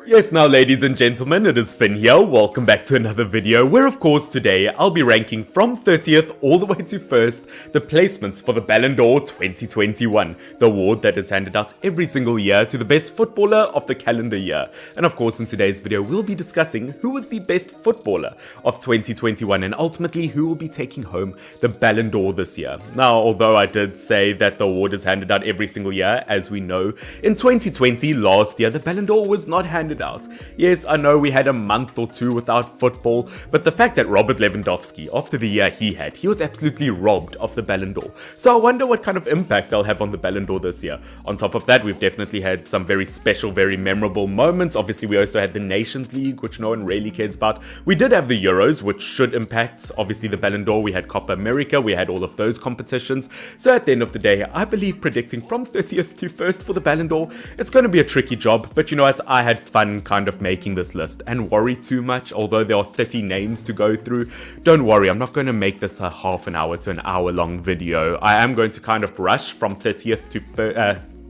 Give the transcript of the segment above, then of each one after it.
Yes, now ladies and gentlemen, it is Finn here. Welcome back to another video where of course today I'll be ranking from 30th all the way to 1st the placements for the Ballon d'Or 2021, the award that is handed out every single year to the best footballer of the calendar year. And of course in today's video we'll be discussing who was the best footballer of 2021 and ultimately who will be taking home the Ballon d'Or this year. Now, although I did say that the award is handed out every single year, as we know, in 2020 last year the Ballon d'Or was not handed out. Yes, I know we had a month or two without football, but the fact that Robert Lewandowski, after the year he had, he was absolutely robbed of the Ballon d'Or. So I wonder what kind of impact they'll have on the Ballon d'Or this year. On top of that, we've definitely had some very special, very memorable moments. Obviously, we also had the Nations League, which no one really cares about. We did have the Euros, which should impact, obviously, the Ballon d'Or. We had Copa America, we had all of those competitions. So at the end of the day, I believe predicting from 30th to 1st for the Ballon d'Or, it's going to be a tricky job, but you know what, I had fun kind of making this list and worry too much. Although there are 30 names to go through, don't worry, I'm not going to make this a half an hour to an hour long video. I am going to kind of rush from 30th to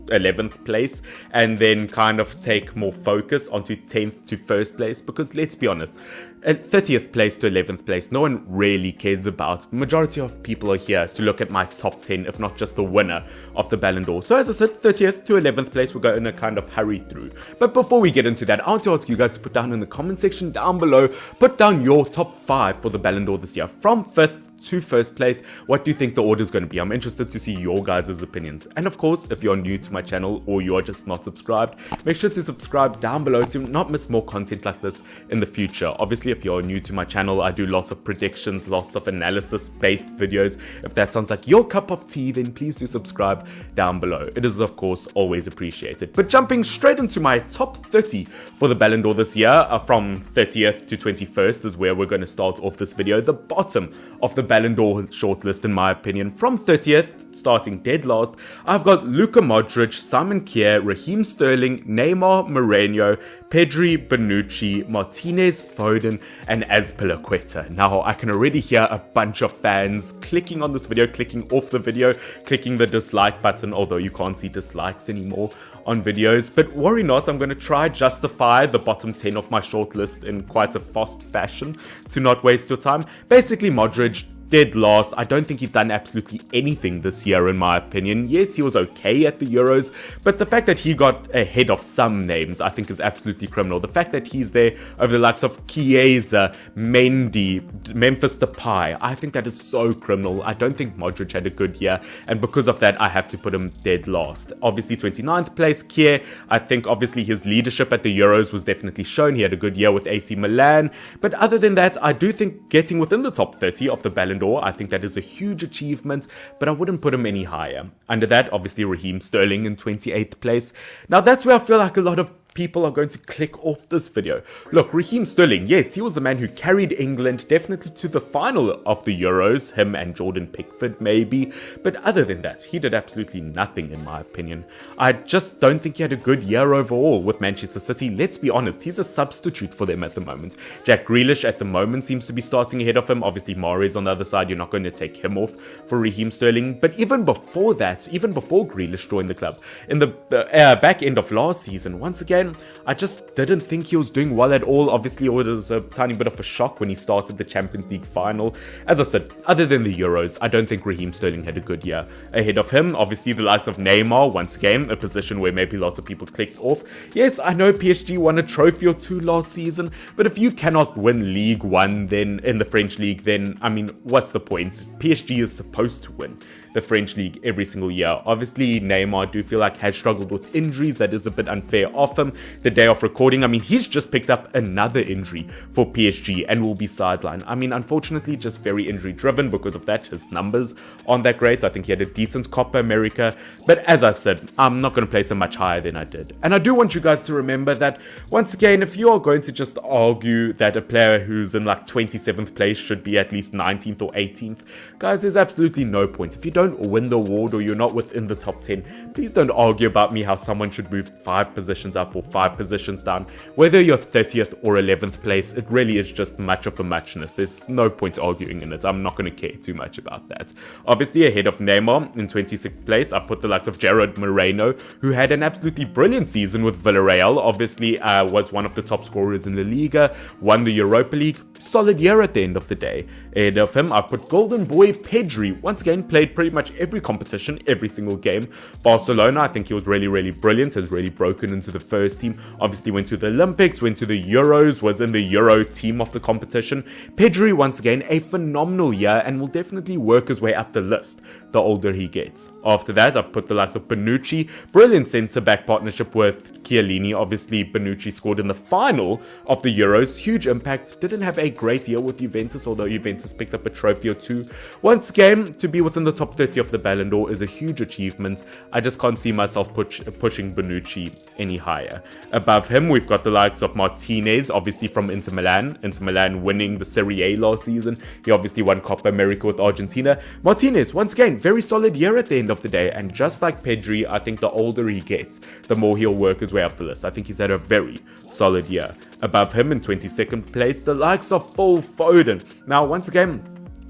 11th place and then kind of take more focus onto 10th to 1st place, because let's be honest, at 30th place to 11th place no one really cares about. Majority of people are here to look at my top 10, if not just the winner of the Ballon d'Or. So as I said, 30th to 11th place we're going to kind of hurry through. But before we get into that, I want to ask you guys to put down in the comment section down below, put down your top 5 for the Ballon d'Or this year, from 5th to 1st place. What do you think the order is going to be? I'm interested to see your guys' opinions. And of course, if you're new to my channel or you're just not subscribed, make sure to subscribe down below to not miss more content like this in the future. Obviously, if you're new to my channel, I do lots of predictions, lots of analysis based videos. If that sounds like your cup of tea, then please do subscribe down below. It is of course always appreciated. But jumping straight into my top 30 for the Ballon d'Or this year, from 30th to 21st is where we're going to start off this video. The bottom of the Ballon d'Or shortlist, in my opinion, from 30th, starting dead last, I've got Luka Modric, Simon Kjaer, Raheem Sterling, Neymar, Moreno, Pedri, Bonucci, Martinez, Foden, and Azpilicueta. Now, I can already hear a bunch of fans clicking on this video, clicking off the video, clicking the dislike button, although you can't see dislikes anymore on videos. But worry not, I'm going to try justify the bottom 10 of my shortlist in quite a fast fashion to not waste your time. Basically, Modric, dead last. I don't think he's done absolutely anything this year, in my opinion. Yes, he was okay at the Euros, but the fact that he got ahead of some names, I think is absolutely criminal. The fact that he's there over the likes of Chiesa, Mendy, Memphis Depay, I think that is so criminal. I don't think Modric had a good year, and because of that, I have to put him dead last. Obviously, 29th place, Kjaer. I think obviously his leadership at the Euros was definitely shown. He had a good year with AC Milan, but other than that, I do think getting within the top 30 of the Ballon d'Or, I think that is a huge achievement, but I wouldn't put him any higher. Under that, obviously Raheem Sterling in 28th place. Now that's where I feel like a lot of people are going to click off this video. Look, Raheem Sterling, yes, he was the man who carried England definitely to the final of the Euros, him and Jordan Pickford maybe, but other than that, he did absolutely nothing in my opinion. I just don't think he had a good year overall with Manchester City. Let's be honest, he's a substitute for them at the moment. Jack Grealish at the moment seems to be starting ahead of him. Obviously Mahrez on the other side, you're not going to take him off for Raheem Sterling, but even before that, even before Grealish joined the club, in the back end of last season, once again, I just didn't think he was doing well at all. Obviously, it was a tiny bit of a shock when he started the Champions League final. As I said, other than the Euros, I don't think Raheem Sterling had a good year. Ahead of him, obviously, the likes of Neymar, once again, a position where maybe lots of people clicked off. Yes, I know PSG won a trophy or two last season, but if you cannot win League One then in the French League, then, I mean, what's the point? PSG is supposed to win the French League every single year. Obviously, Neymar, I do feel like, has struggled with injuries. That is a bit unfair of him. The day of recording, I mean, he's just picked up another injury for PSG and will be sidelined. I mean, unfortunately, just very injury driven. Because of that, his numbers aren't that great. I think he had a decent Copa America, but as I said, I'm not going to place him much higher than I did. And I do want you guys to remember that, once again, if you are going to just argue that a player who's in like 27th place should be at least 19th or 18th, guys, there's absolutely no point. If you don't win the award or you're not within the top 10, please don't argue about me how someone should move 5 positions up or 5 positions down. Whether you're 30th or 11th place, it really is just much of a muchness. There's no point arguing in it. I'm not going to care too much about that. Obviously, ahead of Neymar in 26th place, I put the likes of Gerard Moreno, who had an absolutely brilliant season with Villarreal. Obviously, was one of the top scorers in La Liga, won the Europa League. Solid year at the end of the day. Ahead of him, I put Golden Boy Pedri. Once again, played pretty much every competition, every single game. Barcelona, I think he was really, really brilliant. Has really broken into the first team. Obviously went to the Olympics, went to the Euros, was in the Euro team of the competition. Pedri, once again, a phenomenal year and will definitely work his way up the list the older he gets. After that, I've put the likes of Bonucci. Brilliant centre-back partnership with Chiellini. Obviously, Bonucci scored in the final of the Euros. Huge impact. Didn't have a great year with Juventus, although Juventus picked up a trophy or two. Once again, to be within the top 30 of the Ballon d'Or is a huge achievement. I just can't see myself pushing Bonucci any higher. Above him, we've got the likes of Martinez, obviously from Inter Milan. Inter Milan winning the Serie A last season. He obviously won Copa America with Argentina. Martinez, once again, very solid year at the end of the day. And just like Pedri, I think the older he gets, the more he'll work his way up the list. I think he's had a very solid year. Above him in 22nd place, the likes of Phil Foden. Now, once again,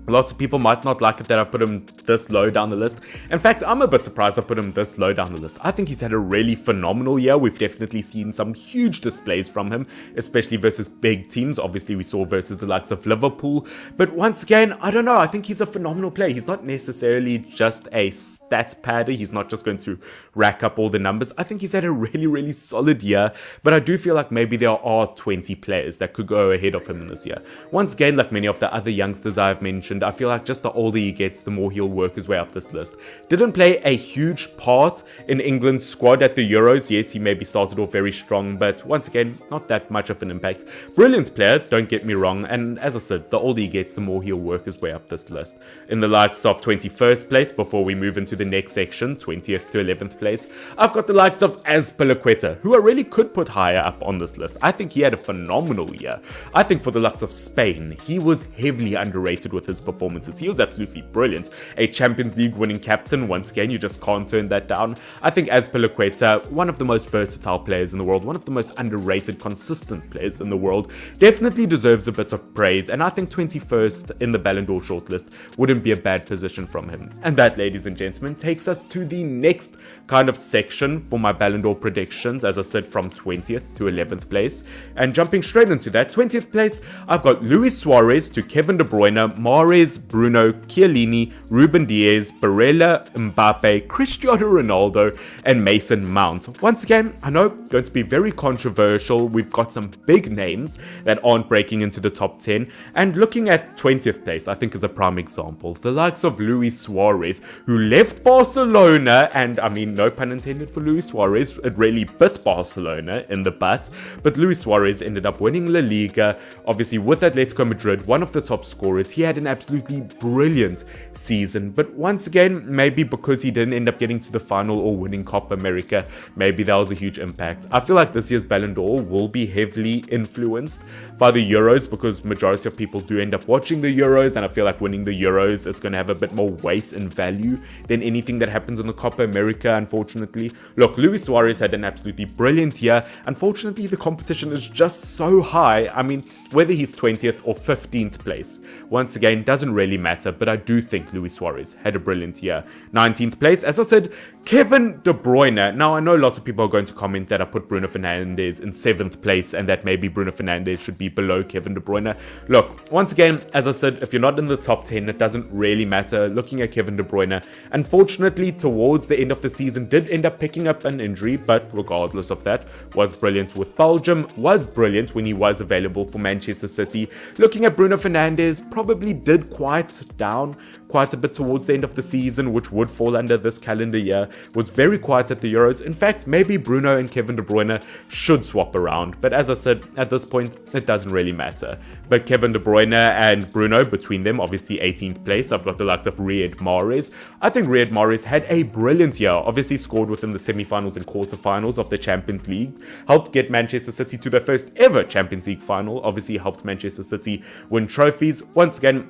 lots of people might not like it that I put him this low down the list. In fact, I'm a bit surprised I put him this low down the list. I think he's had a really phenomenal year. We've definitely seen some huge displays from him, especially versus big teams. Obviously, we saw versus the likes of Liverpool. But once again, I don't know. I think he's a phenomenal player. He's not necessarily just a stat padder. He's not just going to rack up all the numbers. I think he's had a really, really solid year. But I do feel like maybe there are 20 players that could go ahead of him in this year. Once again, like many of the other youngsters I've mentioned, I feel like just the older he gets, the more he'll work his way up this list. Didn't play a huge part in England's squad at the Euros. Yes, he maybe started off very strong, but once again, not that much of an impact. Brilliant player, don't get me wrong, and as I said, the older he gets, the more he'll work his way up this list. In the likes of 21st place, before we move into the next section, 20th to 11th place, I've got the likes of Azpilicueta, who I really could put higher up on this list. I think he had a phenomenal year. I think for the likes of Spain, he was heavily underrated with his performances. He was absolutely brilliant. A Champions League winning captain, once again, you just can't turn that down. I think Azpilicueta, one of the most versatile players in the world, one of the most underrated, consistent players in the world, definitely deserves a bit of praise, and I think 21st in the Ballon d'Or shortlist wouldn't be a bad position from him. And that, ladies and gentlemen, takes us to the next kind of section for my Ballon d'Or predictions, as I said, from 20th to 11th place. And jumping straight into that, 20th place, I've got Luis Suarez to Kevin De Bruyne, Mahrez, Bruno, Chiellini, Ruben Diaz, Barella, Mbappe, Cristiano Ronaldo, and Mason Mount. Once again, I know going to be very controversial. We've got some big names that aren't breaking into the top 10. And looking at 20th place, I think is a prime example. The likes of Luis Suarez, who left Barcelona, and I mean, no pun intended for Luis Suarez, it really bit Barcelona in the butt, but Luis Suarez ended up winning La Liga, obviously with Atletico Madrid, one of the top scorers. He had an absolutely brilliant season, but once again, maybe because he didn't end up getting to the final or winning Copa America, maybe that was a huge impact. I feel like this year's Ballon d'Or will be heavily influenced by the Euros, because majority of people do end up watching the Euros, and I feel like winning the Euros, it's going to have a bit more weight and value than anything that happens in the Copa America, unfortunately. Look, Luis Suarez had an absolutely brilliant year. Unfortunately, the competition is just so high. I mean, whether he's 20th or 15th place, once again, doesn't really matter, but I do think Luis Suarez had a brilliant year. 19th place, as I said, Kevin De Bruyne. Now, I know lots of people are going to comment that I put Bruno Fernandes in 7th place and that maybe Bruno Fernandes should be below Kevin De Bruyne. Look, once again, as I said, if you're not in the top 10, it doesn't really matter. Looking at Kevin De Bruyne, unfortunately, towards the end of the season, did end up picking up an injury, but regardless of that, was brilliant with Belgium, was brilliant when he was available for Manchester City. Looking at Bruno Fernandes, probably did quiet down quite a bit towards the end of the season, which would fall under this calendar year. Was very quiet at the Euros. In fact, maybe Bruno and Kevin De Bruyne should swap around, but as I said, at this point, it doesn't really matter. But Kevin De Bruyne and Bruno, between them, obviously 18th place. I've got the likes of Riyad Mahrez. I think Riyad Mahrez had a brilliant year. Obviously scored within the semi-finals and quarter-finals of the Champions League. Helped get Manchester City to their first ever Champions League final. Obviously helped Manchester City win trophies. Once again,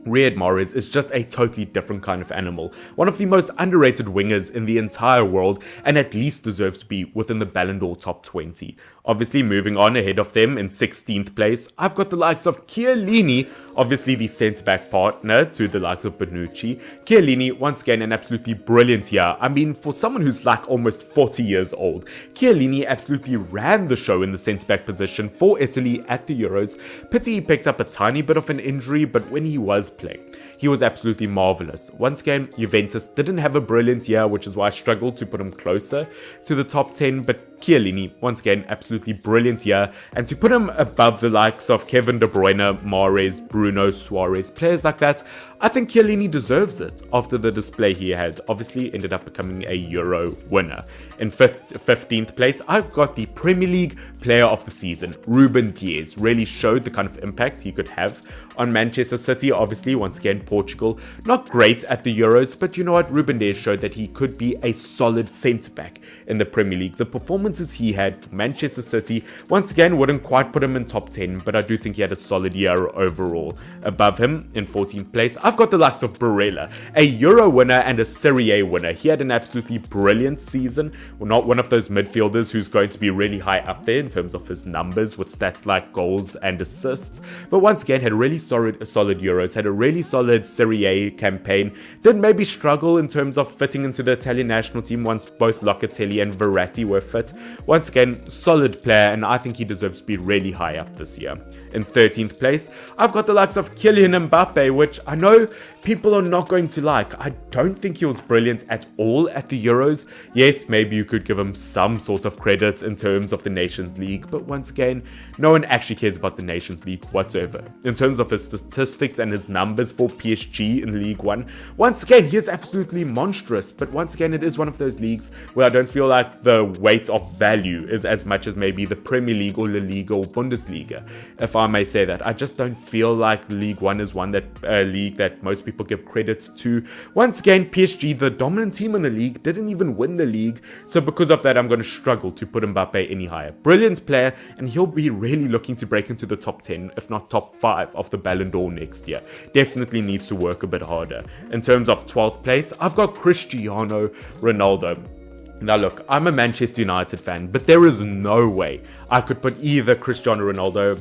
Riyad Mahrez is just a totally different kind of animal, one of the most underrated wingers in the entire world, and at least deserves to be within the Ballon d'Or top 20. Obviously, moving on ahead of them in 16th place, I've got the likes of Chiellini, obviously the centre-back partner to the likes of Bonucci. Chiellini, once again, an absolutely brilliant year. I mean, for someone who's like almost 40 years old, Chiellini absolutely ran the show in the centre-back position for Italy at the Euros. Pity he picked up a tiny bit of an injury, but when he was playing, he was absolutely marvellous. Once again, Juventus didn't have a brilliant year, which is why I struggled to put him closer to the top 10, but Chiellini, once again, absolutely brilliant year, and to put him above the likes of Kevin De Bruyne, Mahrez, Bruno, Suarez, players like that, I think Chiellini deserves it after the display he had. Obviously, ended up becoming a Euro winner. In 15th place, I've got the Premier League Player of the Season, Ruben Dias. Really showed the kind of impact he could have on Manchester City. Obviously, once again, Portugal, not great at the Euros, but you know what? Ruben Dias showed that he could be a solid centre-back in the Premier League. The performances he had for Manchester City, once again, wouldn't quite put him in top 10, but I do think he had a solid year overall. Above him, in 14th place, I've got the likes of Barella, a Euro winner and a Serie A winner. He had an absolutely brilliant season. Well, not one of those midfielders who's going to be really high up there in terms of his numbers with stats like goals and assists, but once again, had really solid Euros, had a really solid Serie A campaign, did maybe struggle in terms of fitting into the Italian national team once both Locatelli and Verratti were fit. Once again, solid player, and I think he deserves to be really high up this year. In 13th place, I've got the likes of Kylian Mbappe, which I know people are not going to like. I don't think he was brilliant at all at the Euros. Yes, maybe you could give him some sort of credit in terms of the Nations League, but once again, no one actually cares about the Nations League whatsoever. In terms of his statistics and his numbers for PSG in League One, once again, he is absolutely monstrous, but once again, it is one of those leagues where I don't feel like the weight of value is as much as maybe the Premier League or La Liga or Bundesliga, if I may say that. I just don't feel like League One is one that league that most people give credit to. Once again, PSG, the dominant team in the league, didn't even win the league, so because of that, I'm going to struggle to put Mbappe any higher. Brilliant player, and he'll be really looking to break into the top 10, if not top 5 of the Ballon d'Or next year. Definitely needs to work a bit harder. In terms of 12th place, I've got Cristiano Ronaldo. Now look, I'm a Manchester United fan, but there is no way I could put either Cristiano Ronaldo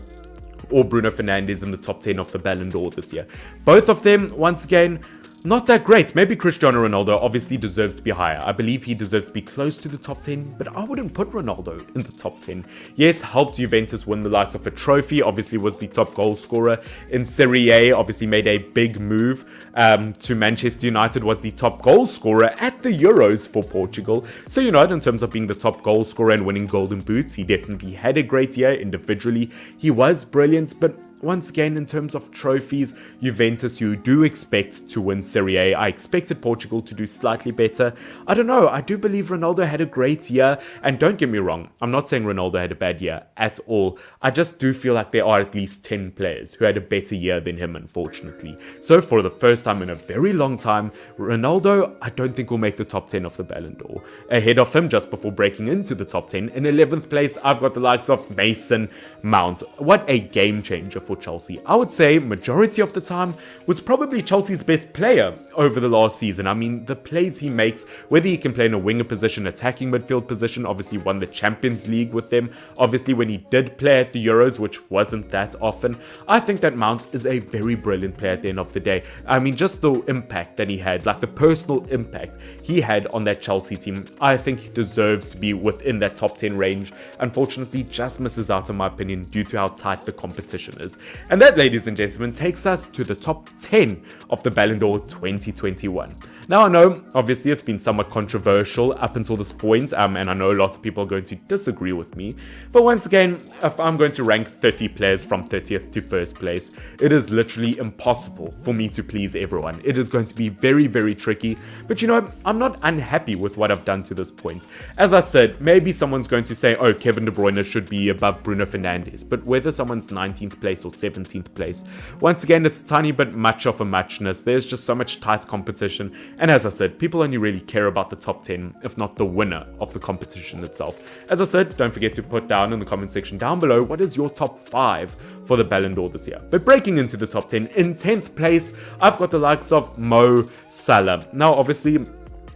or Bruno Fernandes in the top 10 of the Ballon d'Or this year. Both of them, once again, not that great. Maybe Cristiano Ronaldo obviously deserves to be higher. I believe he deserves to be close to the top 10, but I wouldn't put Ronaldo in the top 10. Yes, helped Juventus win the likes of a trophy, obviously was the top goal scorer in Serie A, obviously made a big move to Manchester United, was the top goal scorer at the Euros for Portugal. So, you know, in terms of being the top goal scorer and winning golden boots, he definitely had a great year individually. He was brilliant, but once again, in terms of trophies, Juventus, you do expect to win Serie A. I expected Portugal to do slightly better. I don't know. I do believe Ronaldo had a great year. And don't get me wrong, I'm not saying Ronaldo had a bad year at all. I just do feel like there are at least 10 players who had a better year than him, unfortunately. So for the first time in a very long time, Ronaldo, I don't think will make the top 10 of the Ballon d'Or. Ahead of him, just before breaking into the top 10, in 11th place, I've got the likes of Mason Mount. What a game changer for Chelsea. I would say majority of the time was probably Chelsea's best player over the last season. I mean, the plays he makes, whether he can play in a winger position, attacking midfield position, obviously won the Champions League with them. Obviously, when he did play at the Euros, which wasn't that often, I think that Mount is a very brilliant player at the end of the day. I mean, just the impact that he had, like the personal impact he had on that Chelsea team, I think he deserves to be within that top 10 range. Unfortunately, just misses out in my opinion due to how tight the competition is. And that, ladies and gentlemen, takes us to the top 10 of the Ballon d'Or 2021. Now, I know, obviously, it's been somewhat controversial up until this point, and I know a lot of people are going to disagree with me, but once again, if I'm going to rank 30 players from 30th to first place, it is literally impossible for me to please everyone. It is going to be very, very tricky, but you know, I'm not unhappy with what I've done to this point. As I said, maybe someone's going to say, oh, Kevin De Bruyne should be above Bruno Fernandes, but whether someone's 19th place or 17th place, once again, it's a tiny bit much of a muchness. There's just so much tight competition. And as I said, people only really care about the top 10, if not the winner of the competition itself. As I said, don't forget to put down in the comment section down below what is your top 5 for the Ballon d'Or this year. But breaking into the top 10, in 10th place, I've got the likes of Mo Salah. Now, obviously,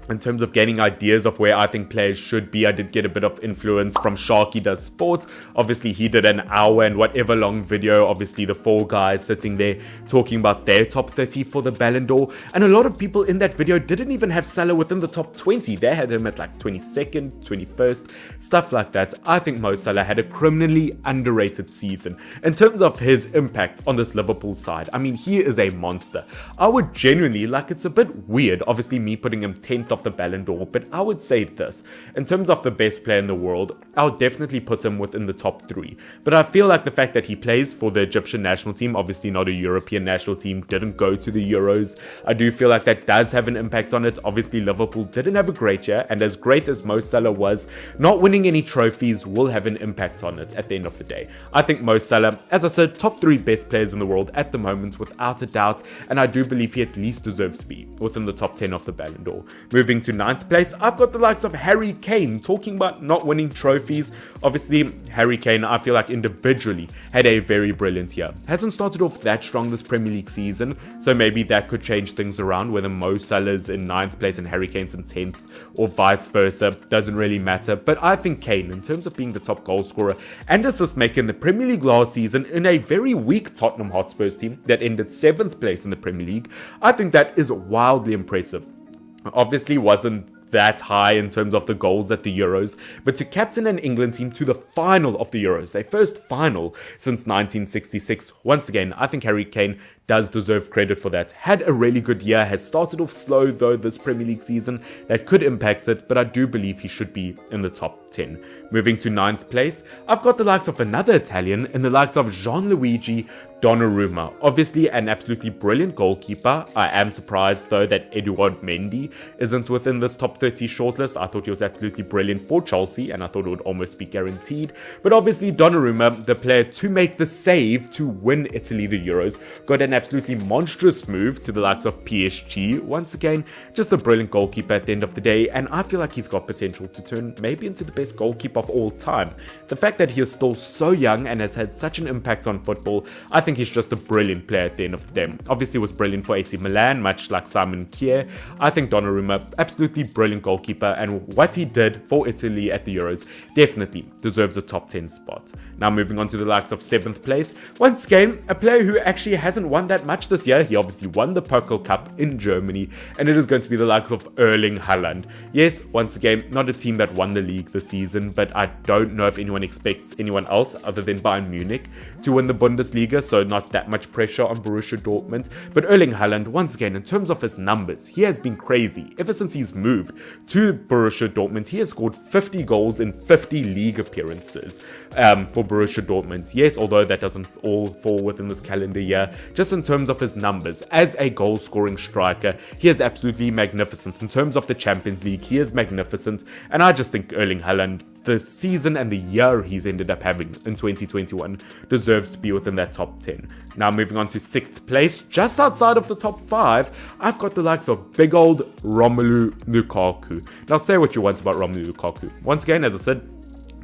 in terms of gaining ideas of where I think players should be, I did get a bit of influence from Sharky Does Sports. Obviously, he did an hour and whatever long video, obviously the 4 guys sitting there talking about their top 30 for the Ballon d'Or. And a lot of people in that video didn't even have Salah within the top 20. They had him at like 22nd, 21st, stuff like that. I think Mo Salah had a criminally underrated season. In terms of his impact on this Liverpool side, I mean, he is a monster. I would genuinely, like, it's a bit weird, obviously me putting him 10th of the Ballon d'Or, but I would say this, in terms of the best player in the world, I would definitely put him within the top 3. But I feel like the fact that he plays for the Egyptian national team, obviously not a European national team, didn't go to the Euros, I do feel like that does have an impact on it. Obviously Liverpool didn't have a great year, and as great as Mo Salah was, not winning any trophies will have an impact on it at the end of the day. I think Mo Salah, as I said, top 3 best players in the world at the moment without a doubt, and I do believe he at least deserves to be within the top 10 of the Ballon d'Or. Moving to 9th place, I've got the likes of Harry Kane, talking about not winning trophies. Obviously, Harry Kane, I feel like individually had a very brilliant year. Hasn't started off that strong this Premier League season, so maybe that could change things around, whether Mo Salah's in 9th place and Harry Kane's in 10th, or vice versa, doesn't really matter. But I think Kane, in terms of being the top goal scorer and assist maker in the Premier League last season in a very weak Tottenham Hotspurs team that ended 7th place in the Premier League, I think that is wildly impressive. Obviously wasn't that high in terms of the goals at the Euros, but to captain an England team to the final of the Euros, their first final since 1966, once again, I think Harry Kane does deserve credit for that. Had a really good year, has started off slow though this Premier League season, that could impact it, but I do believe he should be in the top 10. Moving to 9th place, I've got the likes of another Italian in the likes of Gianluigi Donnarumma. Obviously an absolutely brilliant goalkeeper. I am surprised though that Eduard Mendy isn't within this top 30 shortlist. I thought he was absolutely brilliant for Chelsea and I thought it would almost be guaranteed. But obviously Donnarumma, the player to make the save to win Italy the Euros, got an absolutely monstrous move to the likes of PSG. Once again, just a brilliant goalkeeper at the end of the day, and I feel like he's got potential to turn maybe into the best goalkeeper of all time. The fact that he is still so young and has had such an impact on football, I think he's just a brilliant player at the end of the day. Obviously was brilliant for AC Milan, much like Simon Kjaer. I think Donnarumma, absolutely brilliant goalkeeper, and what he did for Italy at the Euros definitely deserves a top 10 spot. Now moving on to the likes of 7th place, once again, a player who actually hasn't won that much this year. He obviously won the Pokal Cup in Germany, and it is going to be the likes of Erling Haaland. Yes, once again, not a team that won the league this season, but I don't know if anyone expects anyone else other than Bayern Munich to win the Bundesliga, so not that much pressure on Borussia Dortmund. But Erling Haaland, once again, in terms of his numbers, he has been crazy. Ever since he's moved to Borussia Dortmund, he has scored 50 goals in 50 league appearances for Borussia Dortmund. Yes, although that doesn't all fall within this calendar year, just in terms of his numbers as a goal scoring striker, he is absolutely magnificent. In terms of the Champions League, he is magnificent, and I just think Erling Haaland, the season and the year he's ended up having in 2021, deserves to be within that top 10. Now moving on to 6th place, just outside of the top 5, I've got the likes of big old Romelu Lukaku. Now say what you want about Romelu Lukaku. Once again, as I said,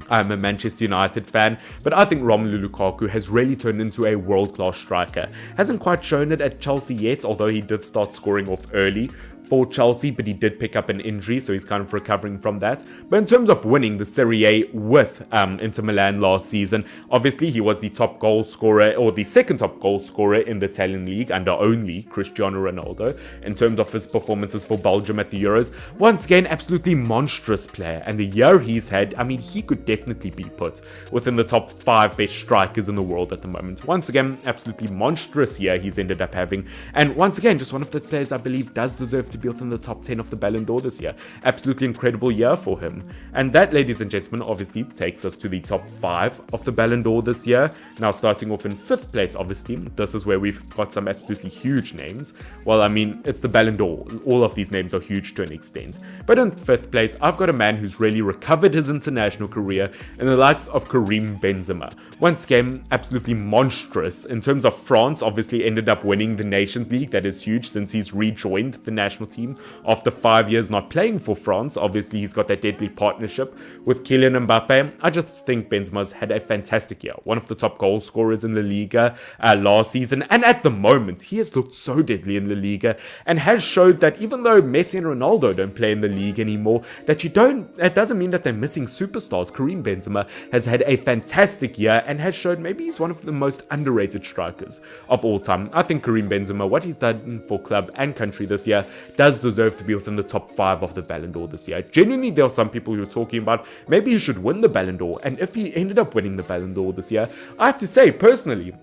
I'm a Manchester United fan, but I think Romelu Lukaku has really turned into a world-class striker. Hasn't quite shown it at Chelsea yet, although he did start scoring off early for Chelsea, but he did pick up an injury, so he's kind of recovering from that. But in terms of winning the Serie A with Inter Milan last season, obviously he was the top goal scorer, or the second top goal scorer in the Italian league under only Cristiano Ronaldo. In terms of his performances for Belgium at the Euros, once again, absolutely monstrous player, and the year he's had, I mean, he could definitely be put within the top 5 best strikers in the world at the moment. Once again, absolutely monstrous year he's ended up having, and once again, just one of those players I believe does deserve to be within the top 10 of the Ballon d'Or this year. Absolutely incredible year for him. And that, ladies and gentlemen, obviously takes us to the top 5 of the Ballon d'Or this year. Now starting off in 5th place, obviously, this is where we've got some absolutely huge names. Well, I mean, it's the Ballon d'Or. All of these names are huge to an extent. But in 5th place, I've got a man who's really recovered his international career in the likes of Karim Benzema. Once again, absolutely monstrous. In terms of France, obviously ended up winning the Nations League. That is huge since he's rejoined the national national team after 5 years not playing for France. Obviously, he's got that deadly partnership with Kylian Mbappe. I just think Benzema's had a fantastic year. One of the top goal scorers in La Liga last season. And at the moment, he has looked so deadly in La Liga and has showed that even though Messi and Ronaldo don't play in the league anymore, that doesn't mean that they're missing superstars. Karim Benzema has had a fantastic year and has showed maybe he's one of the most underrated strikers of all time. I think Karim Benzema, what he's done for club and country this year, does deserve to be within the top 5 of the Ballon d'Or this year. Genuinely, there are some people who are talking about maybe he should win the Ballon d'Or, and if he ended up winning the Ballon d'Or this year, I have to say, personally,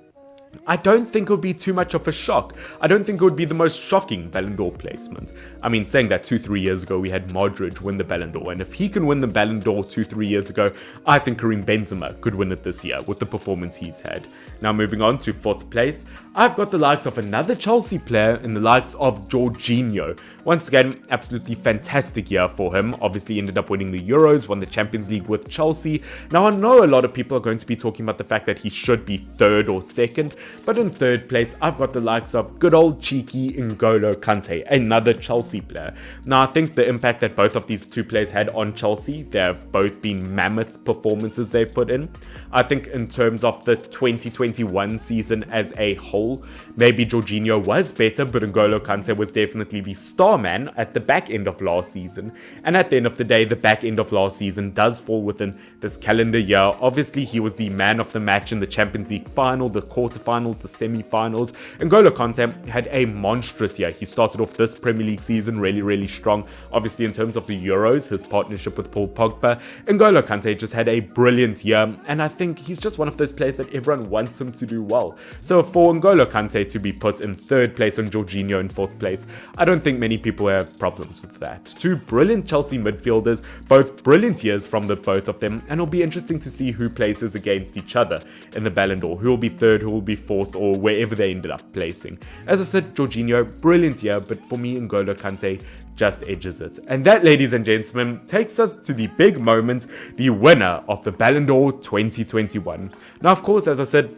I don't think it would be too much of a shock. I don't think it would be the most shocking Ballon d'Or placement. I mean, saying that 2-3 years ago we had Modric win the Ballon d'Or, and if he can win the Ballon d'Or 2-3 years ago, I think Karim Benzema could win it this year with the performance he's had. Now moving on to 4th place, I've got the likes of another Chelsea player in the likes of Jorginho. Once again, absolutely fantastic year for him. Obviously ended up winning the Euros, won the Champions League with Chelsea. Now I know a lot of people are going to be talking about the fact that he should be 3rd or 2nd, but in 3rd place, I've got the likes of good old cheeky N'Golo Kante, another Chelsea player. Now I think the impact that both of these two players had on Chelsea, they have both been mammoth performances they've put in. I think in terms of the 2021 season as a whole, maybe Jorginho was better, but N'Golo Kante was definitely the star man at the back end of last season. And at the end of the day, the back end of last season does fall within this calendar year. Obviously, he was the man of the match in the Champions League final, the quarterfinals, the semi-finals. N'Golo Kante had a monstrous year. He started off this Premier League season really strong. Obviously, in terms of the Euros, his partnership with Paul Pogba, N'Golo Kante just had a brilliant year, and I think he's just one of those players that everyone wants him to do well. So for N'Golo Kante to be put in 3rd place and Jorginho in 4th place, I don't think many people have problems with that. Two brilliant Chelsea midfielders, both brilliant years from the both of them, and it'll be interesting to see who places against each other in the Ballon d'Or, who will be 3rd, who will be 4th, or wherever they ended up placing. As I said, Jorginho, brilliant year, but for me, N'Golo Kante just edges it. And that, ladies and gentlemen, takes us to the big moment, the winner of the Ballon d'Or 2021. Now, of course, as I said,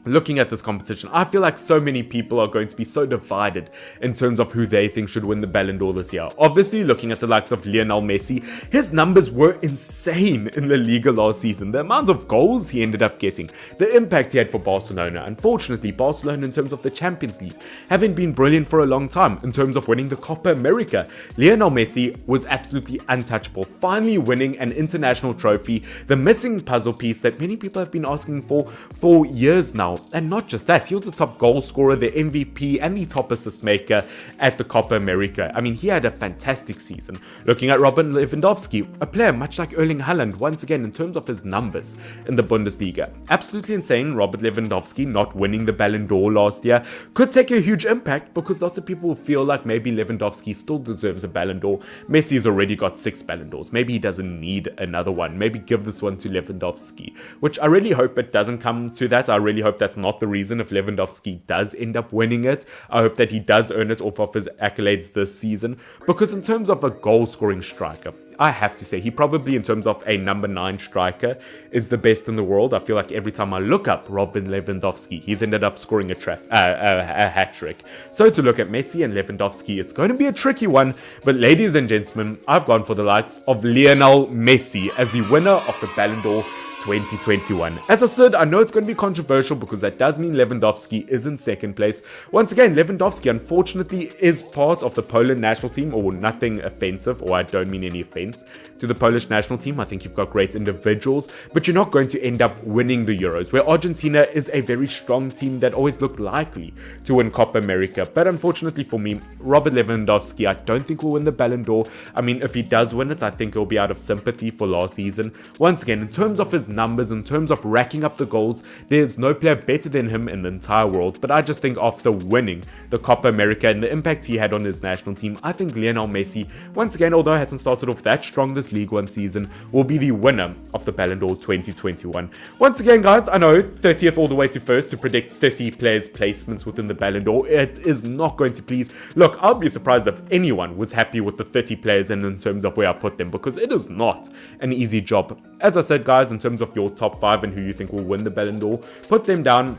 looking at this competition, I feel like so many people are going to be so divided in terms of who they think should win the Ballon d'Or this year. Obviously, looking at the likes of Lionel Messi, his numbers were insane in La Liga last season. The amount of goals he ended up getting, the impact he had for Barcelona. Unfortunately, Barcelona in terms of the Champions League haven't been brilliant for a long time. In terms of winning the Copa America, Lionel Messi was absolutely untouchable, finally winning an international trophy, the missing puzzle piece that many people have been asking for years now. And not just that, he was the top goal scorer, the MVP, and the top assist maker at the Copa America. I mean, he had a fantastic season. Looking at Robert Lewandowski, a player much like Erling Haaland, once again, in terms of his numbers in the Bundesliga. Absolutely insane, Robert Lewandowski not winning the Ballon d'Or last year could take a huge impact because lots of people feel like maybe Lewandowski still deserves a Ballon d'Or. Messi's already got 6 Ballon d'Ors. Maybe he doesn't need another one. Maybe give this one to Lewandowski, which I really hope it doesn't come to that. I really hope that's not the reason if Lewandowski does end up winning it. I hope that he does earn it off of his accolades this season, because in terms of a goal scoring striker, I have to say, he probably, in terms of a number 9 striker, is the best in the world. I feel like every time I look up Robin Lewandowski, he's ended up scoring a hat-trick. So to look at Messi and Lewandowski, it's going to be a tricky one. But ladies and gentlemen, I've gone for the likes of Lionel Messi as the winner of the Ballon d'Or 2021. As I said, I know it's going to be controversial because that does mean Lewandowski is in 2nd place. Once again, Lewandowski unfortunately is part of the Poland national team, or nothing offensive, or I don't mean any offense to the Polish national team. I think you've got great individuals, but you're not going to end up winning the Euros, where Argentina is a very strong team that always looked likely to win Copa America. But unfortunately for me, Robert Lewandowski, I don't think will win the Ballon d'Or. I mean, if he does win it, I think it'll be out of sympathy for last season. Once again, in terms of his numbers, in terms of racking up the goals, there's no player better than him in the entire world. But I just think after winning the Copa America and the impact he had on his national team, I think Lionel Messi, once again, although he hasn't started off that strong this League One season, will be the winner of the Ballon d'Or 2021. Once again, guys, I know 30th all the way to 1st to predict 30 players' placements within the Ballon d'Or. It is not going to please. Look, I'll be surprised if anyone was happy with the 30 players and in terms of where I put them, because it is not an easy job. As I said, guys, in terms of your top 5 and who you think will win the Ballon d'Or, put them down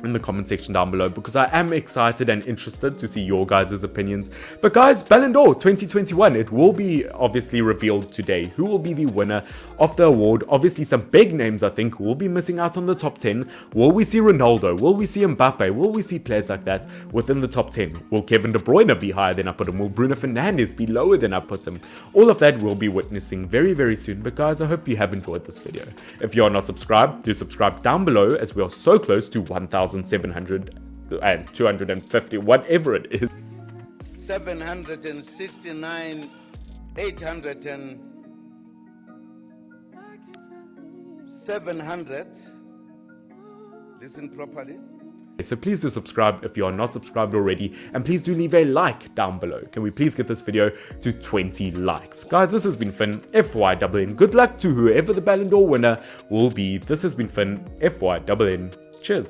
in the comment section down below, because I am excited and interested to see your guys' opinions. But guys, Ballon d'Or 2021, it will be obviously revealed today who will be the winner of the award. Obviously some big names I think will be missing out on the top 10. Will we see Ronaldo? Will we see Mbappe? Will we see players like that within the top 10? Will Kevin De Bruyne be higher than I put him? Will Bruno Fernandes be lower than I put him? All of that we'll be witnessing very, very soon. But guys, I hope you have enjoyed this video. If you are not subscribed, do subscribe down below, as we are so close to 1,700 and 250, whatever it is. 769, 800 and 700. Listen properly. So please do subscribe if you are not subscribed already, and please do leave a like down below. Can we please get this video to 20 likes? Guys, this has been Finn, FYNN. Good luck to whoever the Ballon d'Or winner will be. This has been Finn, FYNN. Cheers.